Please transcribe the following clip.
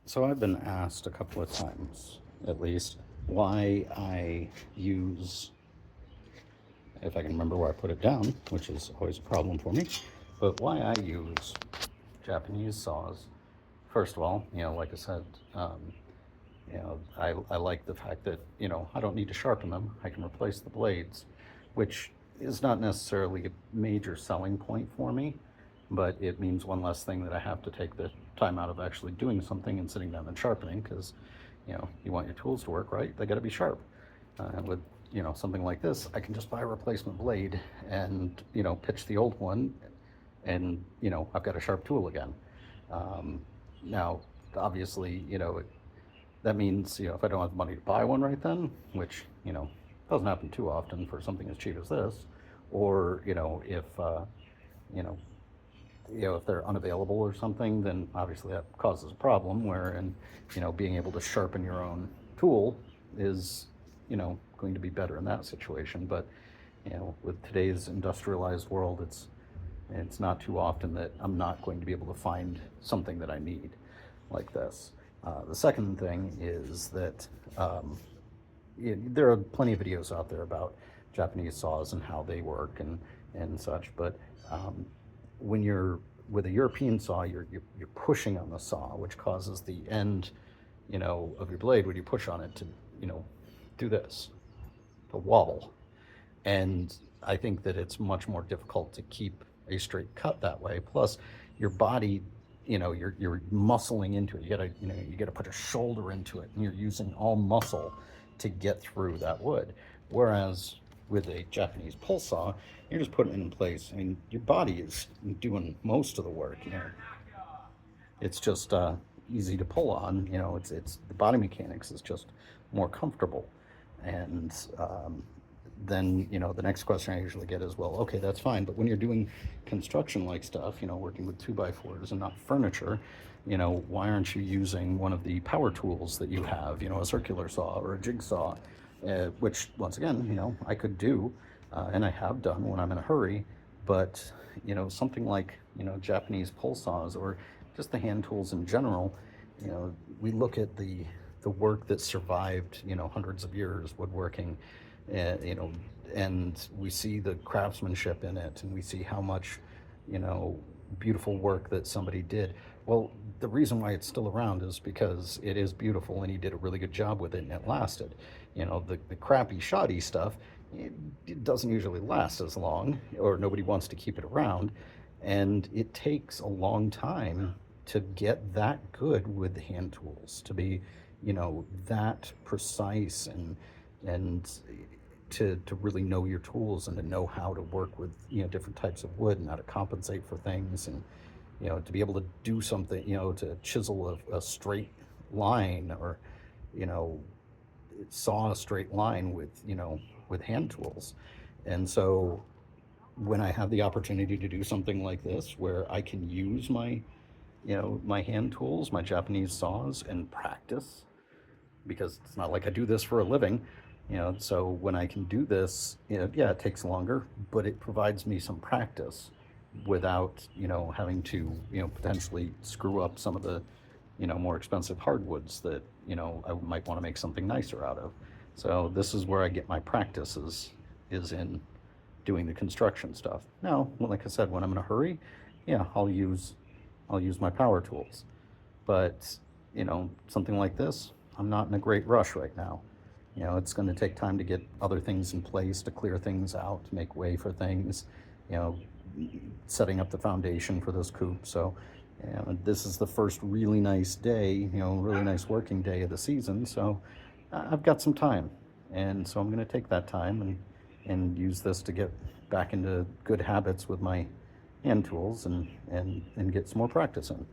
So I've been asked a couple of times, at least, why I use, if I can remember where I put it down, which is always a problem for me, but why I use Japanese saws. First of all, like I said, I like the fact that, I don't need to sharpen them. I can replace the blades, which is not necessarily a major selling point for me, but it means one less thing that I have to take the time out of actually doing something and sitting down and sharpening because, you want your tools to work right. They got to be sharp. With something like this, I can just buy a replacement blade and pitch the old one, and I've got a sharp tool again. Now, obviously, that means if I don't have the money to buy one right then, which doesn't happen too often for something as cheap as this, or you know if they're unavailable or something, then obviously that causes a problem. Where and being able to sharpen your own tool is going to be better in that situation. But with today's industrialized world, it's not too often that I'm not going to be able to find something that I need like this. The second thing is that there are plenty of videos out there about Japanese saws and how they work and such, but when you're with a European saw, you're pushing on the saw, which causes the end, of your blade when you push on it to, do this, to wobble. And I think that it's much more difficult to keep a straight cut that way. Plus, your body, you're muscling into it. You gotta put a shoulder into it, and you're using all muscle to get through that wood. Whereas with a Japanese pull saw, you're just putting it in place. I mean, your body is doing most of the work. It's just easy to pull on. It's the body mechanics is just more comfortable. And then the next question I usually get is, well, okay, that's fine, but when you're doing construction like stuff, working with 2x4s and not furniture, why aren't you using one of the power tools that you have, a circular saw or a jigsaw, which once again, I could do, and I have done when I'm in a hurry. But something like Japanese pull saws or just the hand tools in general, we look at the work that survived hundreds of years woodworking, and we see the craftsmanship in it, and we see how much beautiful work that somebody did. Well, the reason why it's still around is because it is beautiful and he did a really good job with it and it lasted. The crappy shoddy stuff, it doesn't usually last as long, or nobody wants to keep it around, and it takes a long time to get that good with hand tools, to be that precise, and to really know your tools and to know how to work with different types of wood and how to compensate for things, and to be able to do something, to chisel a straight line, or you know saw a straight line with hand tools. And so when I have the opportunity to do something like this where I can use my hand tools, my Japanese saws, and practice, because it's not like I do this for a living. So when I can do this, yeah, it takes longer, but it provides me some practice without, having to, potentially screw up some of the, more expensive hardwoods that, I might want to make something nicer out of. So this is where I get my practices, is in doing the construction stuff. Now, like I said, when I'm in a hurry, yeah, I'll use my power tools. But, something like this, I'm not in a great rush right now. It's going to take time to get other things in place, to clear things out, to make way for things, you know, setting up the foundation for this coop. So, this is the first really nice day, really nice working day of the season. So I've got some time. And so I'm going to take that time and use this to get back into good habits with my hand tools, and get some more practice in.